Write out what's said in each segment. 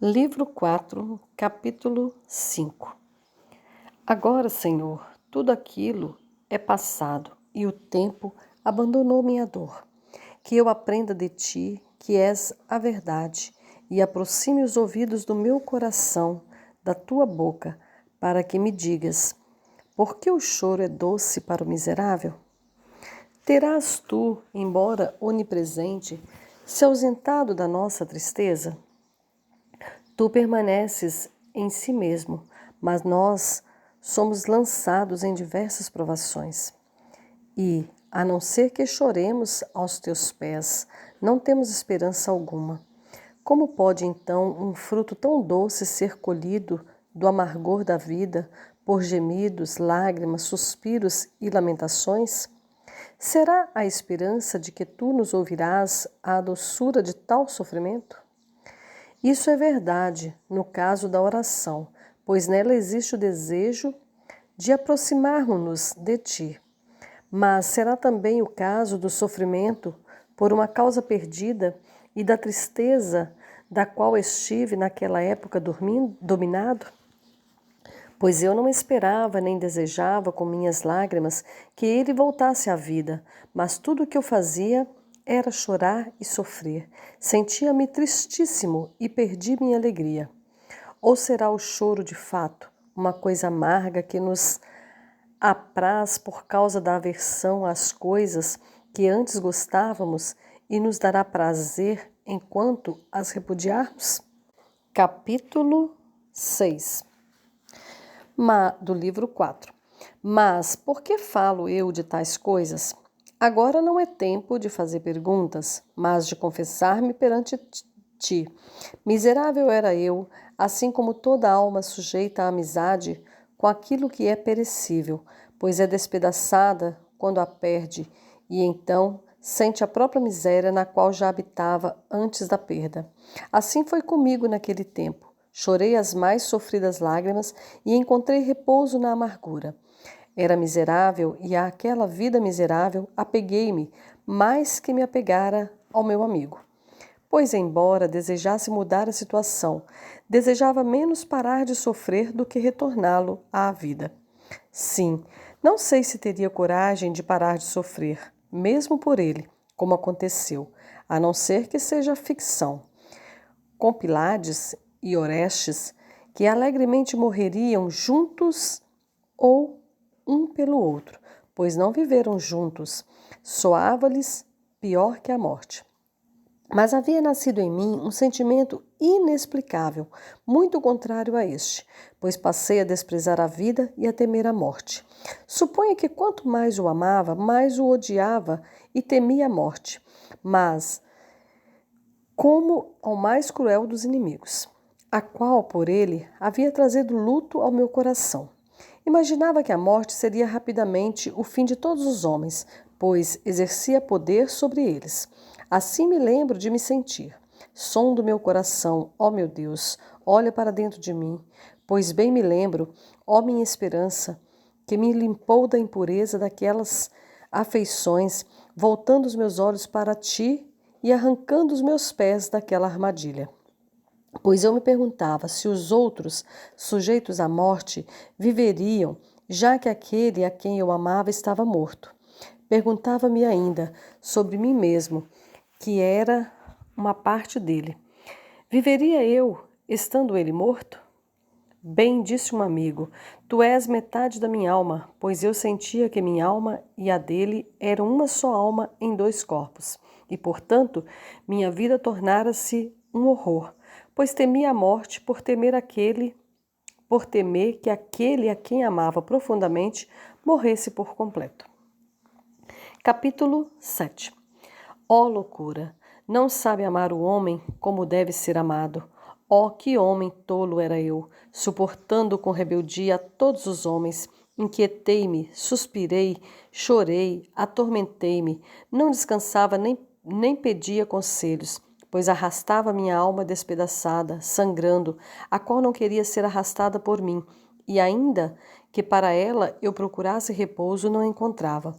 Livro 4, capítulo 5. Agora, Senhor, tudo aquilo é passado e o tempo abandonou minha dor. Que eu aprenda de Ti, que és a verdade, e aproxime os ouvidos do meu coração da Tua boca, para que me digas: por que o choro é doce para o miserável? Terás Tu, embora onipresente, se ausentado da nossa tristeza? Tu permaneces em si mesmo, mas nós somos lançados em diversas provações. E, a não ser que choremos aos teus pés, não temos esperança alguma. Como pode então um fruto tão doce ser colhido do amargor da vida por gemidos, lágrimas, suspiros e lamentações? Será a esperança de que tu nos ouvirás a doçura de tal sofrimento? Isso é verdade no caso da oração, pois nela existe o desejo de aproximarmos-nos de Ti. Mas será também o caso do sofrimento por uma causa perdida e da tristeza da qual estive naquela época dominado? Pois eu não esperava nem desejava com minhas lágrimas que ele voltasse à vida, mas tudo o que eu fazia era chorar e sofrer. Sentia-me tristíssimo e perdi minha alegria. Ou será o choro de fato uma coisa amarga que nos apraz por causa da aversão às coisas que antes gostávamos e nos dará prazer enquanto as repudiarmos? Capítulo 6 do livro 4. Mas por que falo eu de tais coisas? Agora não é tempo de fazer perguntas, mas de confessar-me perante ti. Miserável era eu, assim como toda alma sujeita à amizade com aquilo que é perecível, pois é despedaçada quando a perde, e então sente a própria miséria na qual já habitava antes da perda. Assim foi comigo naquele tempo. Chorei as mais sofridas lágrimas e encontrei repouso na amargura. Era miserável e àquela vida miserável apeguei-me mais que me apegara ao meu amigo. Pois, embora desejasse mudar a situação, desejava menos parar de sofrer do que retorná-lo à vida. Sim, não sei se teria coragem de parar de sofrer, mesmo por ele, como aconteceu, a não ser que seja ficção. Com Pilates e Orestes, que alegremente morreriam juntos ou um pelo outro, pois não viveram juntos, soava-lhes pior que a morte. Mas havia nascido em mim um sentimento inexplicável, muito contrário a este, pois passei a desprezar a vida e a temer a morte. Suponha que quanto mais o amava, mais o odiava e temia a morte, mas como ao mais cruel dos inimigos, a qual, por ele, havia trazido luto ao meu coração. Imaginava que a morte seria rapidamente o fim de todos os homens, pois exercia poder sobre eles. Assim me lembro de me sentir. Sonda o meu coração, ó meu Deus, olha para dentro de mim, pois bem me lembro, ó minha esperança, que me limpou da impureza daquelas afeições, voltando os meus olhos para ti e arrancando os meus pés daquela armadilha. Pois eu me perguntava se os outros, sujeitos à morte, viveriam, já que aquele a quem eu amava estava morto. Perguntava-me ainda sobre mim mesmo, que era uma parte dele. Viveria eu, estando ele morto? Bem disse um amigo, tu és metade da minha alma, pois eu sentia que minha alma e a dele eram uma só alma em dois corpos, e, portanto, minha vida tornara-se um horror, pois temia a morte por temer que aquele a quem amava profundamente morresse por completo. Capítulo 7. Ó loucura! Não sabe amar o homem como deve ser amado. Oh, que homem tolo era eu, suportando com rebeldia a todos os homens. Inquietei-me, suspirei, chorei, atormentei-me, não descansava nem pedia conselhos, pois arrastava minha alma despedaçada, sangrando, a qual não queria ser arrastada por mim, e ainda que para ela eu procurasse repouso, não encontrava.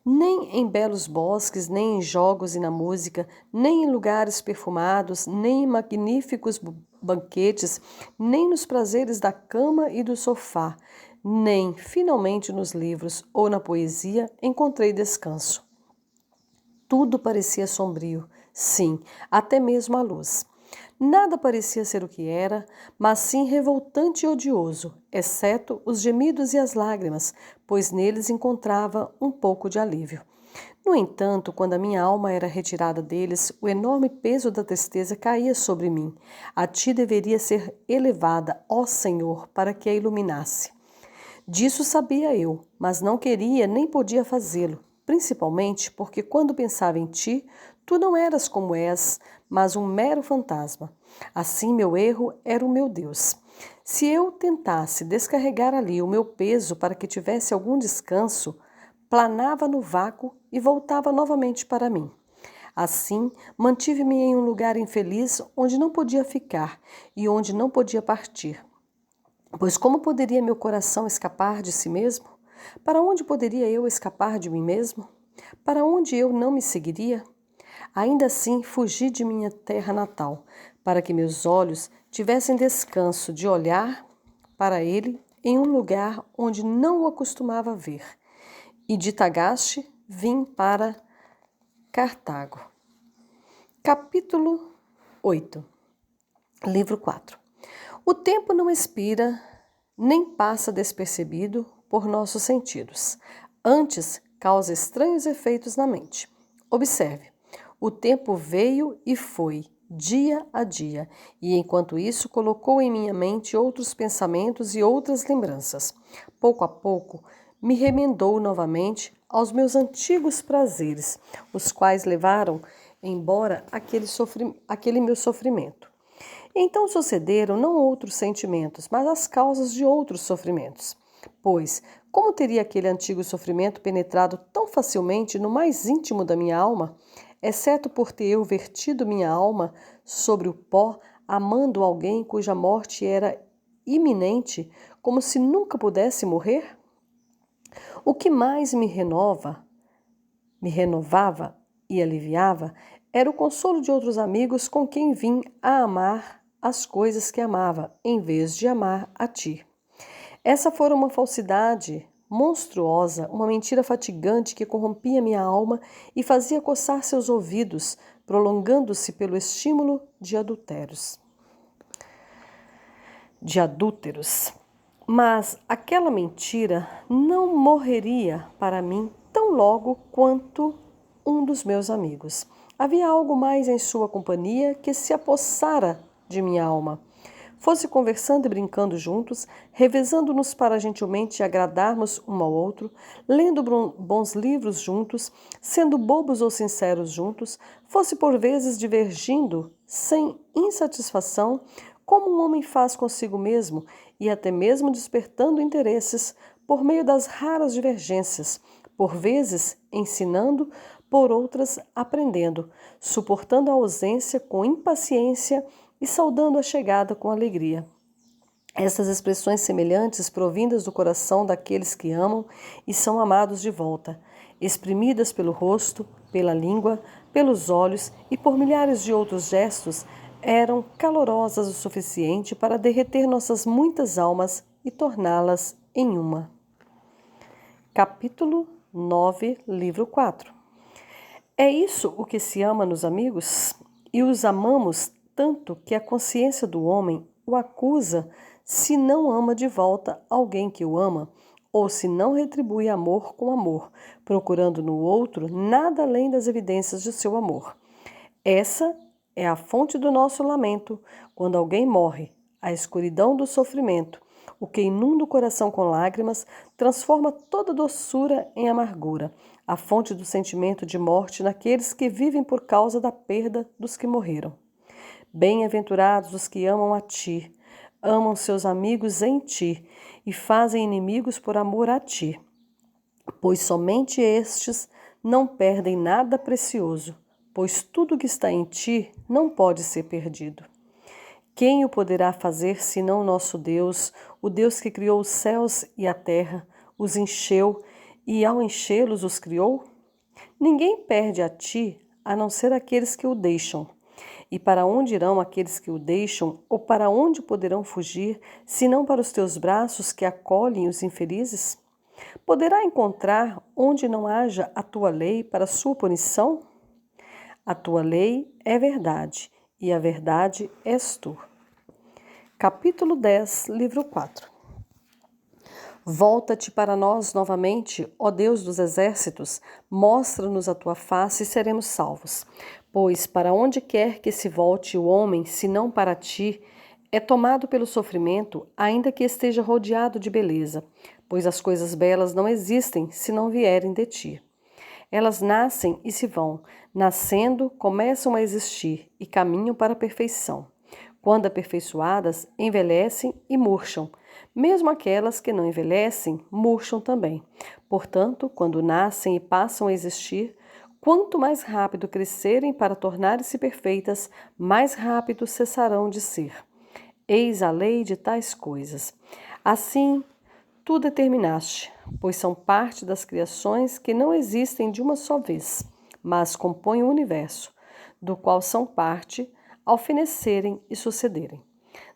Nem em belos bosques, nem em jogos e na música, nem em lugares perfumados, nem em magníficos banquetes, nem nos prazeres da cama e do sofá, nem, finalmente, nos livros ou na poesia encontrei descanso. Tudo parecia sombrio, sim, até mesmo a luz. Nada parecia ser o que era, mas sim revoltante e odioso, exceto os gemidos e as lágrimas, pois neles encontrava um pouco de alívio. No entanto, quando a minha alma era retirada deles, o enorme peso da tristeza caía sobre mim. A ti deveria ser elevada, ó Senhor, para que a iluminasse. Disso sabia eu, mas não queria nem podia fazê-lo, principalmente porque quando pensava em ti, tu não eras como és, mas um mero fantasma. Assim, meu erro era o meu Deus. Se eu tentasse descarregar ali o meu peso para que tivesse algum descanso, planava no vácuo e voltava novamente para mim. Assim, mantive-me em um lugar infeliz onde não podia ficar e onde não podia partir. Pois como poderia meu coração escapar de si mesmo? Para onde poderia eu escapar de mim mesmo? Para onde eu não me seguiria? Ainda assim, fugi de minha terra natal, para que meus olhos tivessem descanso de olhar para ele em um lugar onde não o acostumava ver. E de Tagaste vim para Cartago. Capítulo 8. Livro 4. O tempo não expira, nem passa despercebido por nossos sentidos. Antes, causa estranhos efeitos na mente. Observe, o tempo veio e foi, dia a dia, e enquanto isso colocou em minha mente outros pensamentos e outras lembranças. Pouco a pouco, me remendou novamente aos meus antigos prazeres, os quais levaram embora aquele meu sofrimento. Então sucederam não outros sentimentos, mas as causas de outros sofrimentos. Pois, como teria aquele antigo sofrimento penetrado tão facilmente no mais íntimo da minha alma, exceto por ter eu vertido minha alma sobre o pó, amando alguém cuja morte era iminente, como se nunca pudesse morrer? O que mais me renovava e aliviava era o consolo de outros amigos com quem vim a amar as coisas que amava, em vez de amar a ti. Essa fora uma falsidade monstruosa, uma mentira fatigante que corrompia minha alma e fazia coçar seus ouvidos, prolongando-se pelo estímulo de adúlteros. Mas aquela mentira não morreria para mim tão logo quanto um dos meus amigos. Havia algo mais em sua companhia que se apossara de minha alma. Fosse conversando e brincando juntos, revezando-nos para gentilmente agradarmos um ao outro, lendo bons livros juntos, sendo bobos ou sinceros juntos, fosse por vezes divergindo, sem insatisfação, como um homem faz consigo mesmo, e até mesmo despertando interesses por meio das raras divergências, por vezes ensinando, por outras aprendendo, suportando a ausência com impaciência e saudando a chegada com alegria. Essas expressões semelhantes provindas do coração daqueles que amam e são amados de volta, exprimidas pelo rosto, pela língua, pelos olhos e por milhares de outros gestos, eram calorosas o suficiente para derreter nossas muitas almas e torná-las em uma. Capítulo 9, livro 4. É isso o que se ama nos amigos? E os amamos tanto que a consciência do homem o acusa se não ama de volta alguém que o ama, ou se não retribui amor com amor, procurando no outro nada além das evidências de seu amor. Essa é a fonte do nosso lamento quando alguém morre, a escuridão do sofrimento, o que inunda o coração com lágrimas, transforma toda doçura em amargura, a fonte do sentimento de morte naqueles que vivem por causa da perda dos que morreram. Bem-aventurados os que amam a ti, amam seus amigos em ti e fazem inimigos por amor a ti, pois somente estes não perdem nada precioso, pois tudo que está em ti não pode ser perdido. Quem o poderá fazer senão nosso Deus, o Deus que criou os céus e a terra, os encheu e ao enchê-los os criou? Ninguém perde a ti, a não ser aqueles que o deixam. E para onde irão aqueles que o deixam, ou para onde poderão fugir, senão para os teus braços que acolhem os infelizes? Poderá encontrar onde não haja a tua lei para sua punição? A tua lei é verdade, e a verdade és tu. Capítulo 10, livro 4. Volta-te para nós novamente, ó Deus dos exércitos, mostra-nos a tua face e seremos salvos. Pois para onde quer que se volte o homem, senão para ti, é tomado pelo sofrimento, ainda que esteja rodeado de beleza, pois as coisas belas não existem se não vierem de ti. Elas nascem e se vão, nascendo, começam a existir e caminham para a perfeição. Quando aperfeiçoadas, envelhecem e murcham. Mesmo aquelas que não envelhecem, murcham também. Portanto, quando nascem e passam a existir, quanto mais rápido crescerem para tornarem-se perfeitas, mais rápido cessarão de ser. Eis a lei de tais coisas. Assim, tu determinaste, pois são parte das criações que não existem de uma só vez, mas compõem o universo, do qual são parte ao fenecerem e sucederem.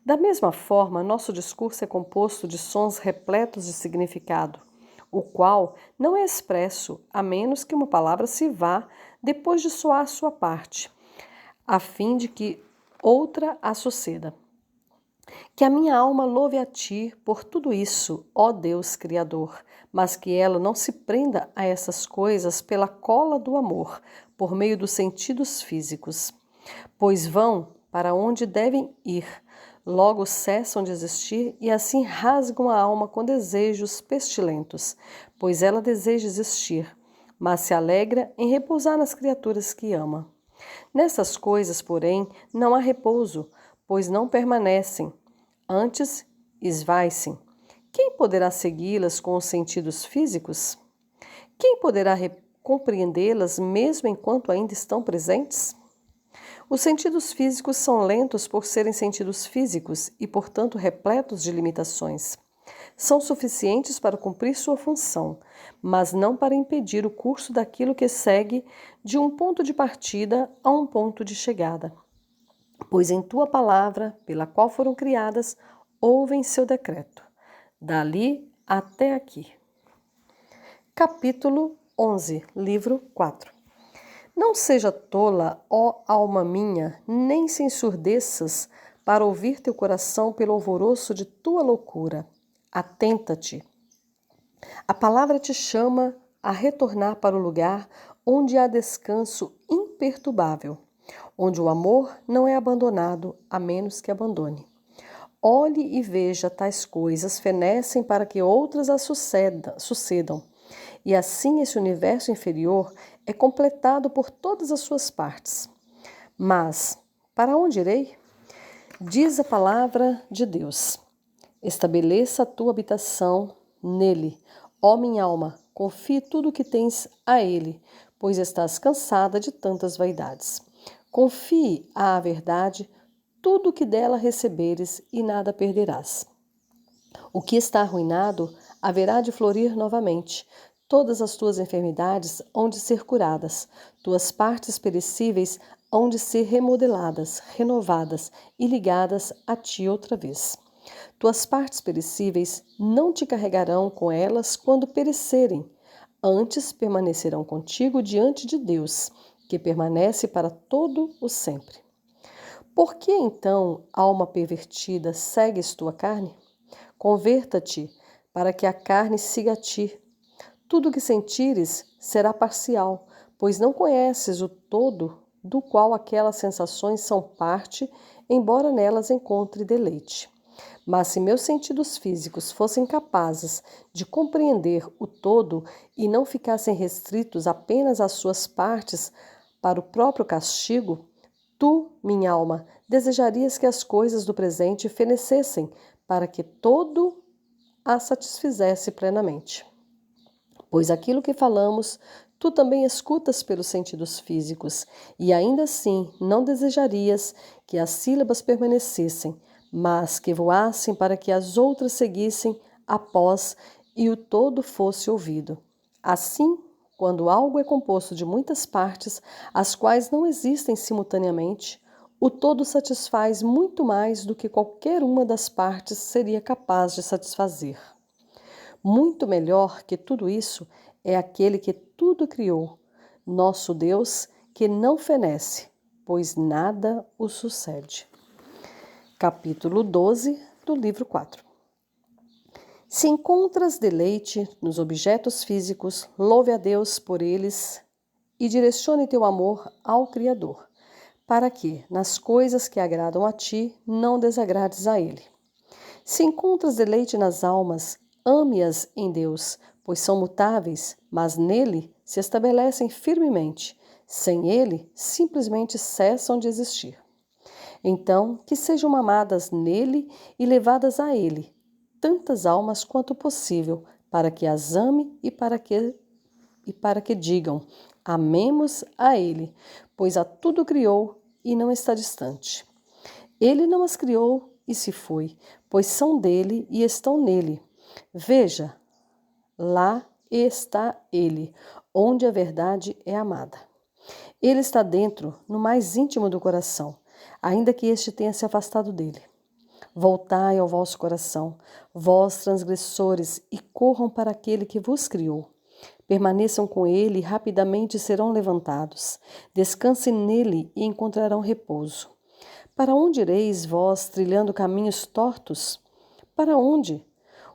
Da mesma forma, nosso discurso é composto de sons repletos de significado, o qual não é expresso a menos que uma palavra se vá depois de soar sua parte, a fim de que outra a suceda. Que a minha alma louve a ti por tudo isso, ó Deus Criador, mas que ela não se prenda a essas coisas pela cola do amor, por meio dos sentidos físicos. Pois vão para onde devem ir, logo cessam de existir e assim rasgam a alma com desejos pestilentos, pois ela deseja existir, mas se alegra em repousar nas criaturas que ama. Nessas coisas, porém, não há repouso, pois não permanecem, antes esvaecem. Quem poderá segui-las com os sentidos físicos? Quem poderá compreendê-las mesmo enquanto ainda estão presentes? Os sentidos físicos são lentos por serem sentidos físicos e, portanto, repletos de limitações. São suficientes para cumprir sua função, mas não para impedir o curso daquilo que segue de um ponto de partida a um ponto de chegada. Pois em tua palavra, pela qual foram criadas, ouvem seu decreto, dali até aqui. Capítulo 11, livro 4. Não seja tola, ó alma minha, nem se ensurdeças para ouvir teu coração pelo alvoroço de tua loucura. Atenta-te. A palavra te chama a retornar para o lugar onde há descanso imperturbável, onde o amor não é abandonado, a menos que abandone. Olhe e veja tais coisas fenecem para que outras as sucedam, e assim esse universo inferior é completado por todas as suas partes. Mas, para onde irei? Diz a palavra de Deus. Estabeleça a tua habitação nele, ó minha alma, confie tudo o que tens a ele, pois estás cansada de tantas vaidades. Confie à verdade tudo o que dela receberes e nada perderás. O que está arruinado haverá de florir novamente. Todas as tuas enfermidades hão de ser curadas, tuas partes perecíveis hão de ser remodeladas, renovadas e ligadas a ti outra vez. Tuas partes perecíveis não te carregarão com elas quando perecerem, antes permanecerão contigo diante de Deus, que permanece para todo o sempre. Por que então, alma pervertida, segues tua carne? Converta-te para que a carne siga a ti. Tudo o que sentires será parcial, pois não conheces o todo do qual aquelas sensações são parte, embora nelas encontre deleite. Mas se meus sentidos físicos fossem capazes de compreender o todo e não ficassem restritos apenas às suas partes para o próprio castigo, tu, minha alma, desejarias que as coisas do presente fenecessem para que todo a satisfizesse plenamente. Pois aquilo que falamos, tu também escutas pelos sentidos físicos, e ainda assim não desejarias que as sílabas permanecessem, mas que voassem para que as outras seguissem após e o todo fosse ouvido. Assim, quando algo é composto de muitas partes, as quais não existem simultaneamente, O todo satisfaz muito mais do que qualquer uma das partes seria capaz de satisfazer. Muito melhor que tudo isso é aquele que tudo criou, nosso Deus, que não fenece, pois nada o sucede. Capítulo 12 do livro 4. Se encontras deleite nos objetos físicos, louve a Deus por eles e direcione teu amor ao Criador, para que, nas coisas que agradam a ti, não desagrades a Ele. Se encontras deleite nas almas, ame-as em Deus, pois são mutáveis, mas nele se estabelecem firmemente. Sem ele, simplesmente cessam de existir. Então, que sejam amadas nele e levadas a ele, tantas almas quanto possível, para que as ame e para que digam: amemos a ele, pois a tudo criou e não está distante. Ele não as criou e se foi, pois são dele e estão nele. Veja, lá está ele, onde a verdade é amada. Ele está dentro, no mais íntimo do coração, ainda que este tenha se afastado dele. Voltai ao vosso coração, vós transgressores, e corram para aquele que vos criou. Permaneçam com ele e rapidamente serão levantados. Descansem nele e encontrarão repouso. Para onde ireis vós trilhando caminhos tortos? Para onde?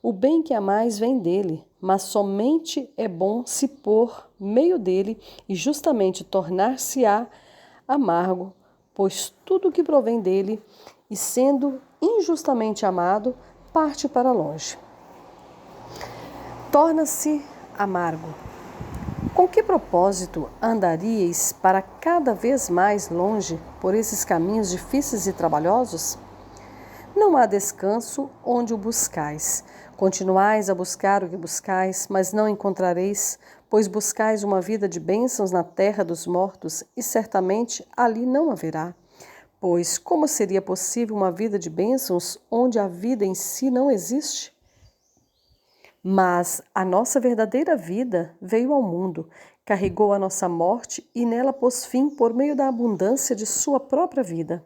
O bem que amais vem dele, mas somente é bom se por meio dele e justamente tornar-se-á amargo, pois tudo que provém dele e sendo injustamente amado, parte para longe. Torna-se amargo. Com que propósito andaríeis para cada vez mais longe por esses caminhos difíceis e trabalhosos? Não há descanso onde o buscais. Continuais a buscar o que buscais, mas não encontrareis, pois buscais uma vida de bênçãos na terra dos mortos, e certamente ali não haverá. Pois como seria possível uma vida de bênçãos onde a vida em si não existe? Mas a nossa verdadeira vida veio ao mundo, carregou a nossa morte e nela pôs fim por meio da abundância de sua própria vida.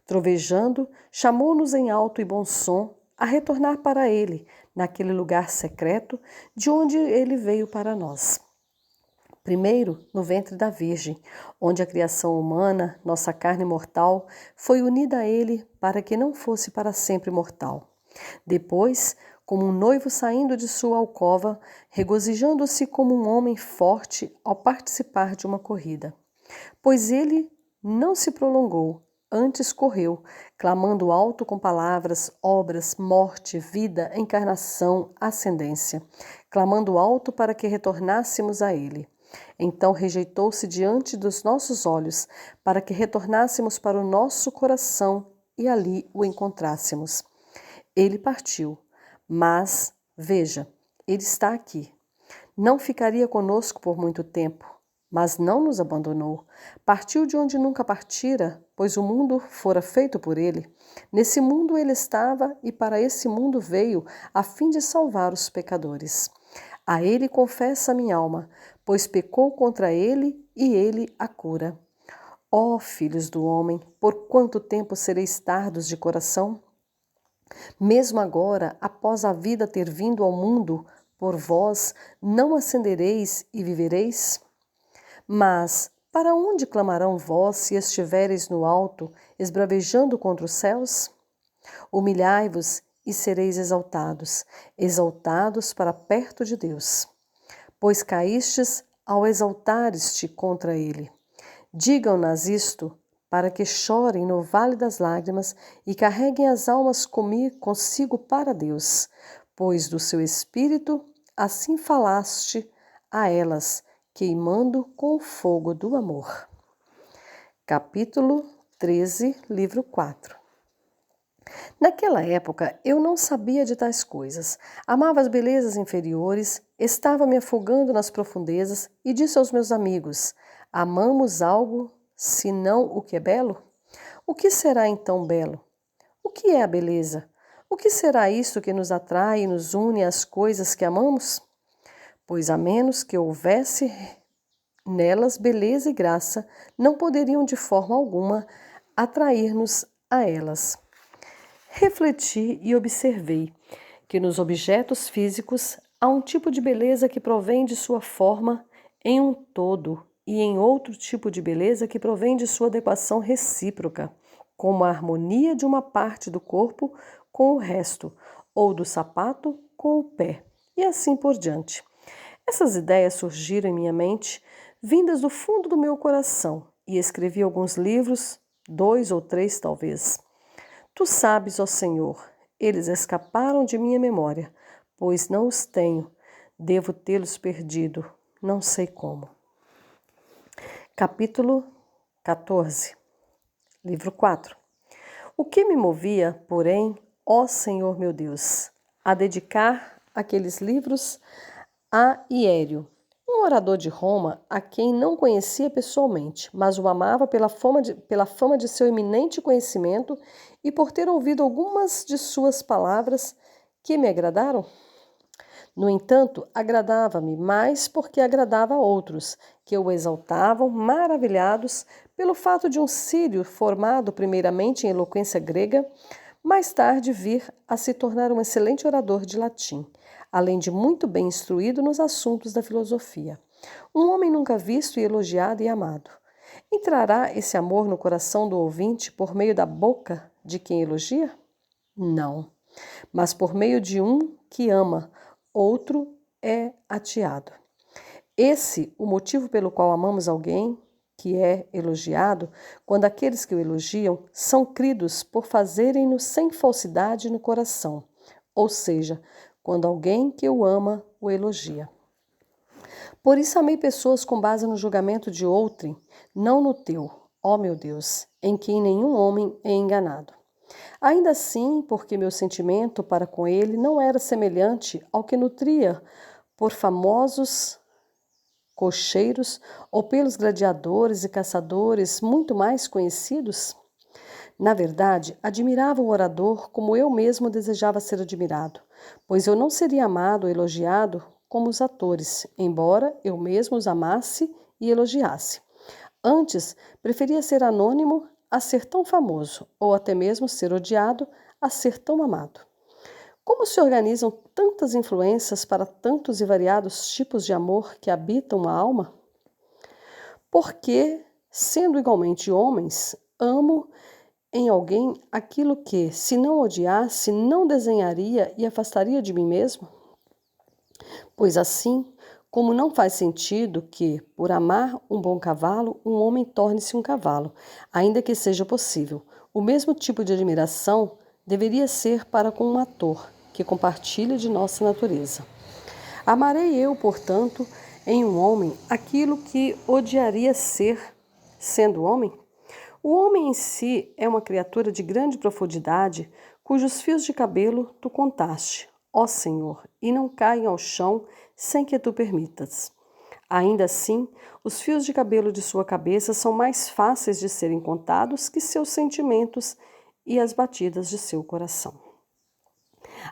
Trovejando, chamou-nos em alto e bom som a retornar para ele, naquele lugar secreto de onde ele veio para nós. Primeiro, no ventre da Virgem, onde a criação humana, nossa carne mortal, foi unida a ele para que não fosse para sempre mortal. Depois, como um noivo saindo de sua alcova, regozijando-se como um homem forte ao participar de uma corrida. Pois ele não se prolongou, antes correu, clamando alto com palavras, obras, morte, vida, encarnação, ascendência, clamando alto para que retornássemos a ele. Então rejeitou-se diante dos nossos olhos, para que retornássemos para o nosso coração e ali o encontrássemos. Ele partiu, mas, veja, ele está aqui. Não ficaria conosco por muito tempo, mas não nos abandonou. Partiu de onde nunca partira, pois o mundo fora feito por ele. Nesse mundo ele estava e para esse mundo veio, a fim de salvar os pecadores. A ele confessa a minha alma, pois pecou contra ele e ele a cura. Ó filhos do homem, por quanto tempo sereis tardos de coração? Mesmo agora, após a vida ter vindo ao mundo, por vós não ascendereis e vivereis? Mas para onde clamarão vós se estivereis no alto, esbravejando contra os céus? Humilhai-vos e sereis exaltados, exaltados para perto de Deus. Pois caístes ao exaltares-te contra ele. Digam-nas isto, para que chorem no vale das lágrimas e carreguem as almas consigo para Deus, pois do seu espírito assim falaste a elas, queimando com o fogo do amor. Capítulo 13, livro 4. Naquela época eu não sabia de tais coisas, amava as belezas inferiores, estava me afogando nas profundezas e disse aos meus amigos: amamos algo, senão o que é belo? O que será então belo? O que é a beleza? O que será isso que nos atrai e nos une às coisas que amamos? Pois a menos que houvesse nelas beleza e graça, não poderiam de forma alguma atrair-nos a elas. Refleti e observei que nos objetos físicos há um tipo de beleza que provém de sua forma em um todo e em outro tipo de beleza que provém de sua adequação recíproca, como a harmonia de uma parte do corpo com o resto, ou do sapato com o pé, e assim por diante. Essas ideias surgiram em minha mente, vindas do fundo do meu coração, e escrevi alguns livros, 2 ou 3 talvez. Tu sabes, ó Senhor, eles escaparam de minha memória, pois não os tenho, devo tê-los perdido, não sei como. Capítulo 14, livro 4. O que me movia, porém, ó Senhor meu Deus, a dedicar aqueles livros a Hiério, um orador de Roma a quem não conhecia pessoalmente, mas o amava pela fama de seu eminente conhecimento e por ter ouvido algumas de suas palavras que me agradaram? No entanto, agradava-me mais porque agradava a outros, que o exaltavam, maravilhados pelo fato de um sírio formado primeiramente em eloquência grega, mais tarde vir a se tornar um excelente orador de latim, além de muito bem instruído nos assuntos da filosofia. Um homem nunca visto e elogiado e amado. Entrará esse amor no coração do ouvinte por meio da boca de quem elogia? Não, mas por meio de um que ama, outro é ateado. Esse, o motivo pelo qual amamos alguém que é elogiado, quando aqueles que o elogiam são cridos por fazerem-no sem falsidade no coração, ou seja, quando alguém que o ama o elogia. Por isso amei pessoas com base no julgamento de outrem, não no teu, ó meu Deus, em quem nenhum homem é enganado. Ainda assim, porque meu sentimento para com ele não era semelhante ao que nutria por famosos cocheiros ou pelos gladiadores e caçadores muito mais conhecidos? Na verdade, admirava o orador como eu mesmo desejava ser admirado, pois eu não seria amado ou elogiado como os atores, embora eu mesmo os amasse e elogiasse. Antes, preferia ser anônimo a ser tão famoso, ou até mesmo ser odiado a ser tão amado. Como se organizam tantas influências para tantos e variados tipos de amor que habitam a alma? Porque, sendo igualmente homens, amo em alguém aquilo que, se não odiasse, não desenharia e afastaria de mim mesmo? Pois assim, como não faz sentido que, por amar um bom cavalo, um homem torne-se um cavalo, ainda que seja possível, o mesmo tipo de admiração deveria ser para com um ator que compartilha de nossa natureza. Amarei eu, portanto, em um homem aquilo que odiaria ser, sendo homem? O homem em si é uma criatura de grande profundidade, cujos fios de cabelo tu contaste, ó Senhor, e não caem ao chão sem que tu permitas. Ainda assim, os fios de cabelo de sua cabeça são mais fáceis de serem contados que seus sentimentos e as batidas de seu coração.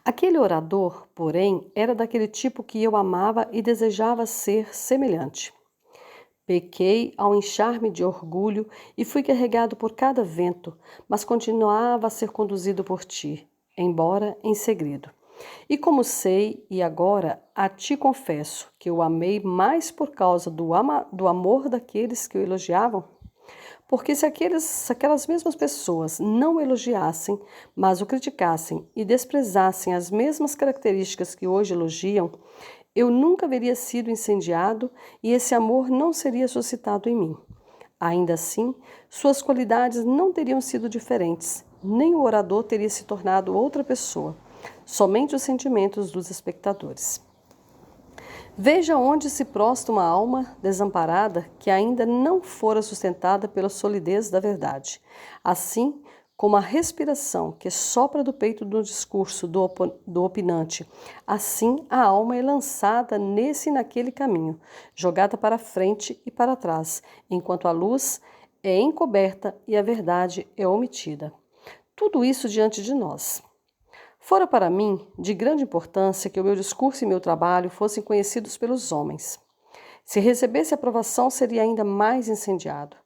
Aquele orador, porém, era daquele tipo que eu amava e desejava ser semelhante. Pequei ao inchar-me de orgulho e fui carregado por cada vento, mas continuava a ser conduzido por ti, embora em segredo. E como sei, e agora a ti confesso, que eu amei mais por causa do amor daqueles que o elogiavam, porque se aquelas mesmas pessoas não o elogiassem, mas o criticassem e desprezassem as mesmas características que hoje elogiam, eu nunca haveria sido incendiado e esse amor não seria suscitado em mim. Ainda assim, suas qualidades não teriam sido diferentes, nem o orador teria se tornado outra pessoa, somente os sentimentos dos espectadores. Veja onde se prostra uma alma desamparada que ainda não fora sustentada pela solidez da verdade. Assim como a respiração que sopra do peito do discurso do opinante, assim a alma é lançada nesse e naquele caminho, jogada para frente e para trás, enquanto a luz é encoberta e a verdade é omitida. Tudo isso diante de nós. Fora para mim de grande importância que o meu discurso e meu trabalho fossem conhecidos pelos homens. Se recebesse aprovação, seria ainda mais incendiado.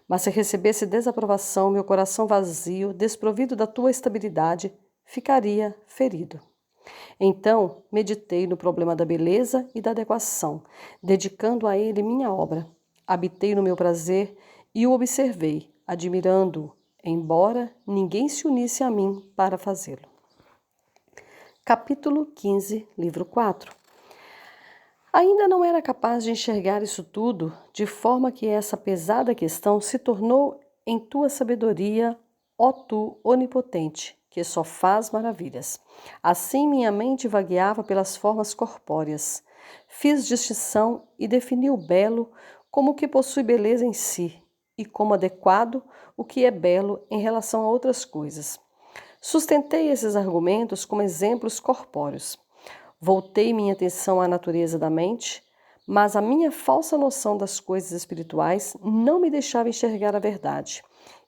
Mas se recebesse desaprovação, meu coração vazio, desprovido da tua estabilidade, ficaria ferido. Então, meditei no problema da beleza e da adequação, dedicando a ele minha obra. Habitei no meu prazer e o observei, admirando-o, embora ninguém se unisse a mim para fazê-lo. Capítulo 15, livro 4. Ainda não era capaz de enxergar isso tudo, de forma que essa pesada questão se tornou em tua sabedoria, ó tu onipotente, que só faz maravilhas. Assim minha mente vagueava pelas formas corpóreas. Fiz distinção e defini o belo como o que possui beleza em si, e como adequado o que é belo em relação a outras coisas. Sustentei esses argumentos como exemplos corpóreos. Voltei minha atenção à natureza da mente, mas a minha falsa noção das coisas espirituais não me deixava enxergar a verdade.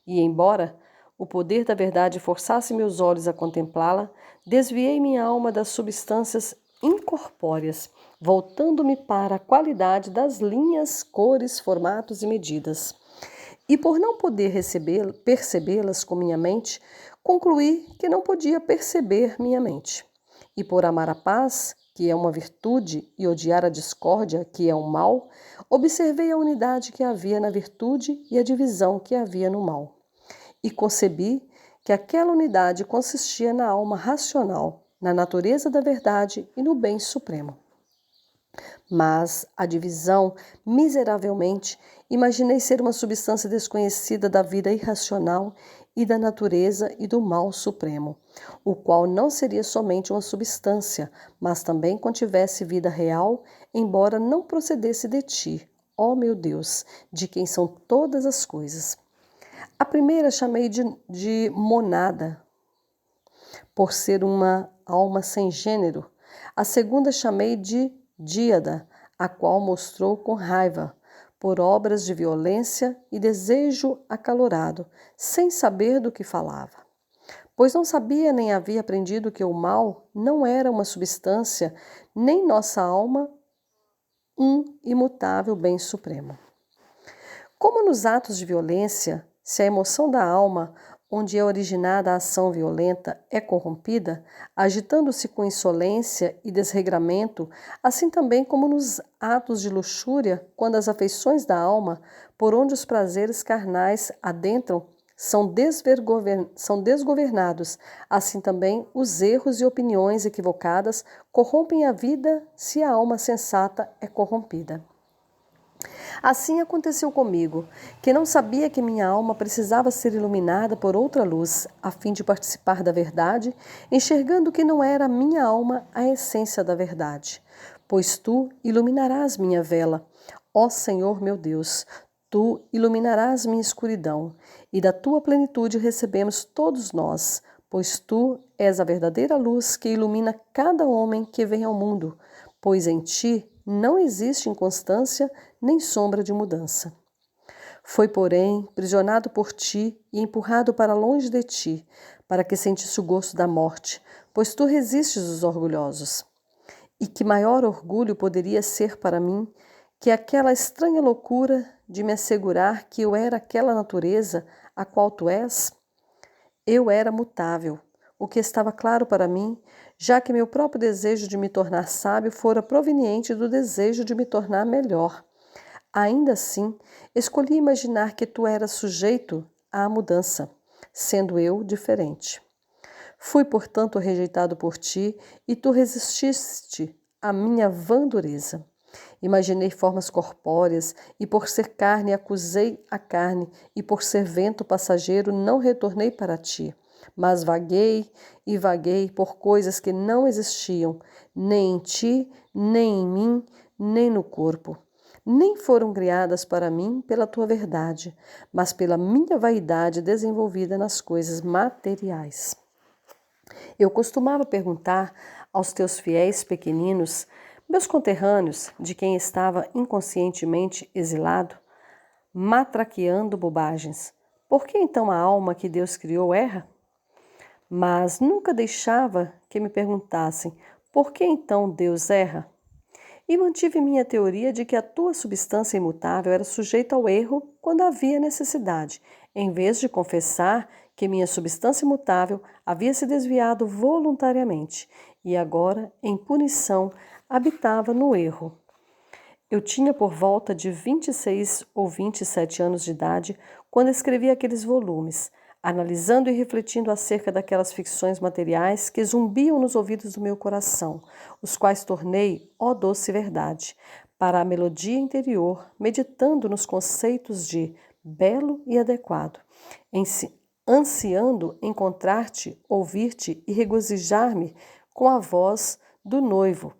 E, embora o poder da verdade forçasse meus olhos a contemplá-la, desviei minha alma das substâncias incorpóreas, voltando-me para a qualidade das linhas, cores, formatos e medidas. E por não poder percebê-las com minha mente, concluí que não podia perceber minha mente. E por amar a paz, que é uma virtude, e odiar a discórdia, que é um mal, observei a unidade que havia na virtude e a divisão que havia no mal. E concebi que aquela unidade consistia na alma racional, na natureza da verdade e no bem supremo. Mas a divisão, miseravelmente, imaginei ser uma substância desconhecida da vida irracional e da natureza e do mal supremo, o qual não seria somente uma substância, mas também contivesse vida real, embora não procedesse de ti, ó meu Deus, de quem são todas as coisas. A primeira chamei de monada, por ser uma alma sem gênero. A segunda chamei de díada, a qual mostrou com raiva, por obras de violência e desejo acalorado, sem saber do que falava. Pois não sabia nem havia aprendido que o mal não era uma substância, nem nossa alma um imutável bem supremo. Como nos atos de violência, se a emoção da alma, onde é originada a ação violenta, é corrompida, agitando-se com insolência e desregramento, assim também como nos atos de luxúria, quando as afeições da alma, por onde os prazeres carnais adentram, são desgovernados, assim também os erros e opiniões equivocadas corrompem a vida se a alma sensata é corrompida. Assim aconteceu comigo, que não sabia que minha alma precisava ser iluminada por outra luz, a fim de participar da verdade, enxergando que não era a minha alma a essência da verdade. Pois tu iluminarás minha vela, ó Senhor meu Deus, tu iluminarás minha escuridão, e da tua plenitude recebemos todos nós, pois tu és a verdadeira luz que ilumina cada homem que vem ao mundo, pois em ti não existe inconstância nem sombra de mudança. Foi, porém, prisionado por ti e empurrado para longe de ti, para que sentisse o gosto da morte, pois tu resistes os orgulhosos. E que maior orgulho poderia ser para mim que aquela estranha loucura de me assegurar que eu era aquela natureza a qual tu és? Eu era mutável, o que estava claro para mim, já que meu próprio desejo de me tornar sábio fora proveniente do desejo de me tornar melhor. Ainda assim, escolhi imaginar que tu eras sujeito à mudança, sendo eu diferente. Fui, portanto, rejeitado por ti e tu resististe à minha vã dureza. Imaginei formas corpóreas e por ser carne acusei a carne e por ser vento passageiro não retornei para ti. Mas vaguei e vaguei por coisas que não existiam, nem em ti, nem em mim, nem no corpo. Nem foram criadas para mim pela tua verdade, mas pela minha vaidade desenvolvida nas coisas materiais. Eu costumava perguntar aos teus fiéis pequeninos, meus conterrâneos, de quem estava inconscientemente exilado, matraqueando bobagens, por que então a alma que Deus criou erra? Mas nunca deixava que me perguntassem, por que então Deus erra? e mantive minha teoria de que a tua substância imutável era sujeita ao erro quando havia necessidade, em vez de confessar que minha substância imutável havia se desviado voluntariamente e agora, em punição, habitava no erro. Eu tinha por volta de 26 ou 27 anos de idade quando escrevi aqueles volumes, analisando e refletindo acerca daquelas ficções materiais que zumbiam nos ouvidos do meu coração, os quais tornei, ó doce verdade, para a melodia interior, meditando nos conceitos de belo e adequado, ansiando encontrar-te, ouvir-te e regozijar-me com a voz do noivo,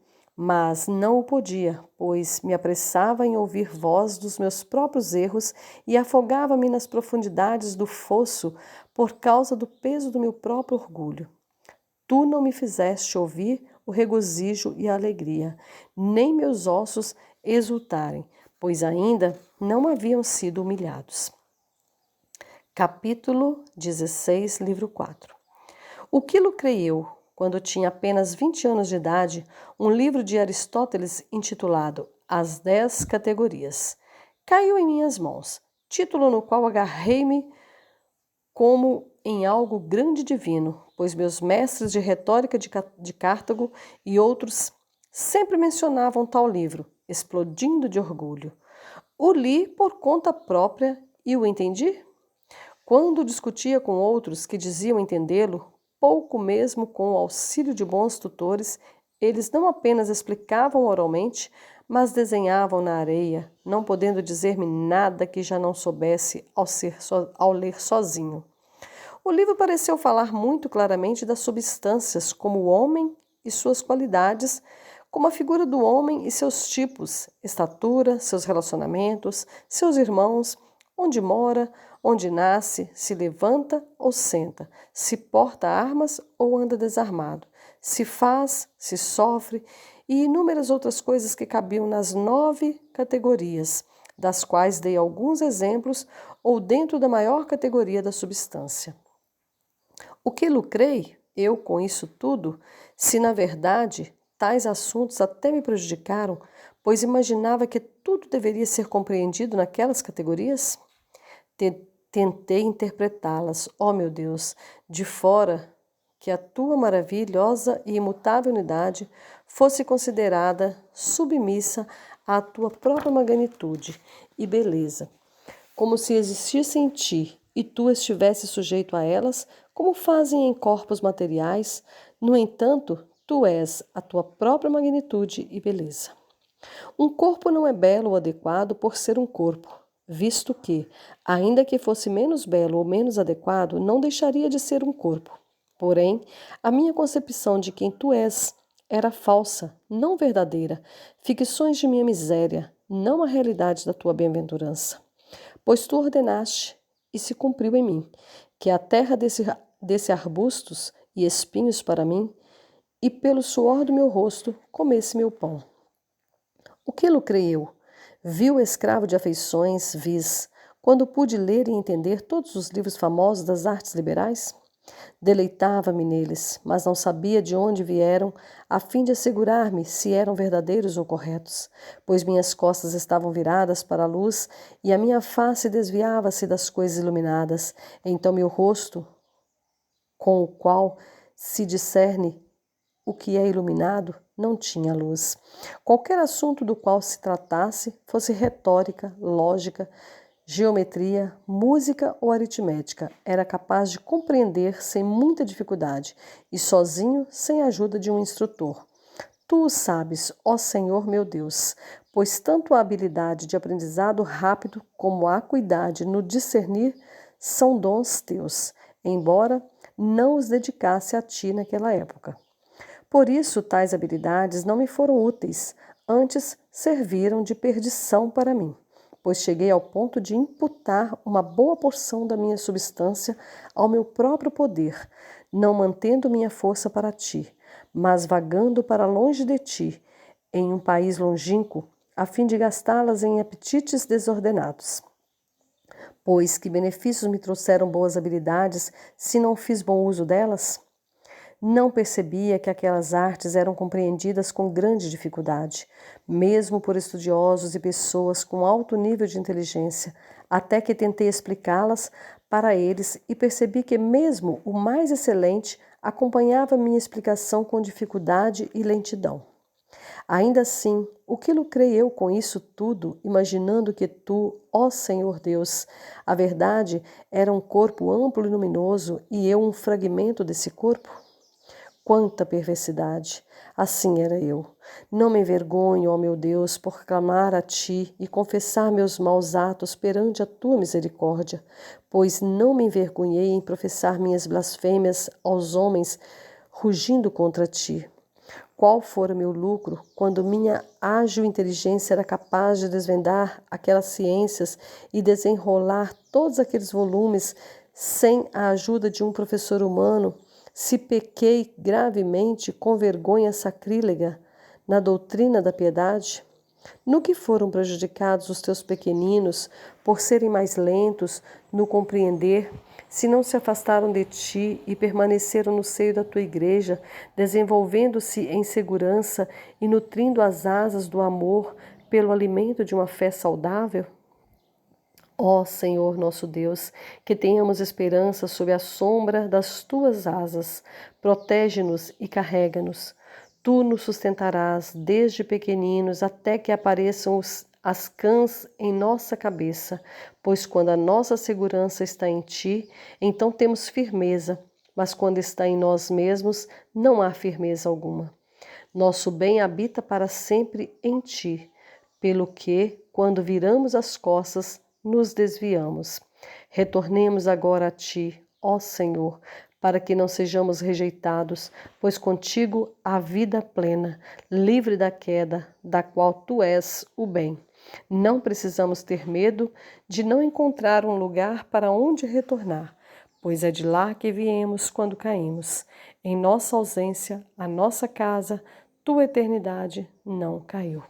mas não o podia, pois me apressava em ouvir voz dos meus próprios erros e afogava-me nas profundidades do fosso por causa do peso do meu próprio orgulho. Tu não me fizeste ouvir o regozijo e a alegria, nem meus ossos exultarem, pois ainda não haviam sido humilhados. Capítulo 16, livro 4. O que lucrei eu, quando tinha apenas 20 anos de idade, um livro de Aristóteles intitulado As 10 Categorias? Caiu em minhas mãos, título no qual agarrei-me como em algo grande e divino, pois meus mestres de retórica de Cartago e outros sempre mencionavam tal livro, explodindo de orgulho. O li por conta própria e o entendi? Quando discutia com outros que diziam entendê-lo, pouco mesmo com o auxílio de bons tutores, eles não apenas explicavam oralmente, mas desenhavam na areia, não podendo dizer-me nada que já não soubesse ao ler sozinho. O livro pareceu falar muito claramente das substâncias, como o homem e suas qualidades, como a figura do homem e seus tipos, estatura, seus relacionamentos, seus irmãos, onde mora, onde nasce, se levanta ou senta, se porta armas ou anda desarmado, se faz, se sofre e inúmeras outras coisas que cabiam nas 9 categorias, das quais dei alguns exemplos ou dentro da maior categoria da substância. O que lucrei, eu, com isso tudo, se na verdade tais assuntos até me prejudicaram, pois imaginava que tudo deveria ser compreendido naquelas categorias? Tentei interpretá-las, ó meu Deus, de fora que a tua maravilhosa e imutável unidade fosse considerada submissa à tua própria magnitude e beleza, como se existisse em ti e tu estivesse sujeito a elas, como fazem em corpos materiais. No entanto, tu és a tua própria magnitude e beleza. Um corpo não é belo ou adequado por ser um corpo, visto que, ainda que fosse menos belo ou menos adequado, não deixaria de ser um corpo. Porém, a minha concepção de quem tu és era falsa, não verdadeira, ficções de minha miséria, não a realidade da tua bem-aventurança. Pois tu ordenaste, e se cumpriu em mim, que a terra desse arbustos e espinhos para mim, e pelo suor do meu rosto comesse meu pão. O que lucrei eu? Vi o escravo de afeições vis, quando pude ler e entender todos os livros famosos das artes liberais? Deleitava-me neles, mas não sabia de onde vieram, a fim de assegurar-me se eram verdadeiros ou corretos, pois minhas costas estavam viradas para a luz e a minha face desviava-se das coisas iluminadas. Então meu rosto, com o qual se discerne o que é iluminado, não tinha luz. Qualquer assunto do qual se tratasse, fosse retórica, lógica, geometria, música ou aritmética, era capaz de compreender sem muita dificuldade e sozinho, sem a ajuda de um instrutor. Tu o sabes, ó Senhor meu Deus, pois tanto a habilidade de aprendizado rápido como a acuidade no discernir são dons teus, embora não os dedicasse a ti naquela época. Por isso, tais habilidades não me foram úteis, antes serviram de perdição para mim, pois cheguei ao ponto de imputar uma boa porção da minha substância ao meu próprio poder, não mantendo minha força para ti, mas vagando para longe de ti, em um país longínquo, a fim de gastá-las em apetites desordenados. Pois que benefícios me trouxeram boas habilidades, se não fiz bom uso delas? Não percebia que aquelas artes eram compreendidas com grande dificuldade, mesmo por estudiosos e pessoas com alto nível de inteligência, até que tentei explicá-las para eles e percebi que mesmo o mais excelente acompanhava minha explicação com dificuldade e lentidão. Ainda assim, o que lucrei eu com isso tudo, imaginando que tu, ó Senhor Deus, a verdade era um corpo amplo e luminoso e eu um fragmento desse corpo? Quanta perversidade! Assim era eu. Não me envergonho, ó meu Deus, por clamar a ti e confessar meus maus atos perante a tua misericórdia, pois não me envergonhei em professar minhas blasfêmias aos homens, rugindo contra ti. Qual fora meu lucro quando minha ágil inteligência era capaz de desvendar aquelas ciências e desenrolar todos aqueles volumes sem a ajuda de um professor humano, se pequei gravemente com vergonha sacrílega na doutrina da piedade? No que foram prejudicados os teus pequeninos por serem mais lentos no compreender, se não se afastaram de ti e permaneceram no seio da tua igreja, desenvolvendo-se em segurança e nutrindo as asas do amor pelo alimento de uma fé saudável? Ó Senhor nosso Deus, que tenhamos esperança sob a sombra das tuas asas, protege-nos e carrega-nos. Tu nos sustentarás desde pequeninos até que apareçam as cãs em nossa cabeça, pois quando a nossa segurança está em ti, então temos firmeza, mas quando está em nós mesmos, não há firmeza alguma. Nosso bem habita para sempre em ti, pelo que, quando viramos as costas, nos desviamos. Retornemos agora a ti, ó Senhor, para que não sejamos rejeitados, pois contigo há vida plena, livre da queda, da qual tu és o bem. Não precisamos ter medo de não encontrar um lugar para onde retornar, pois é de lá que viemos quando caímos. Em nossa ausência, a nossa casa, tua eternidade não caiu.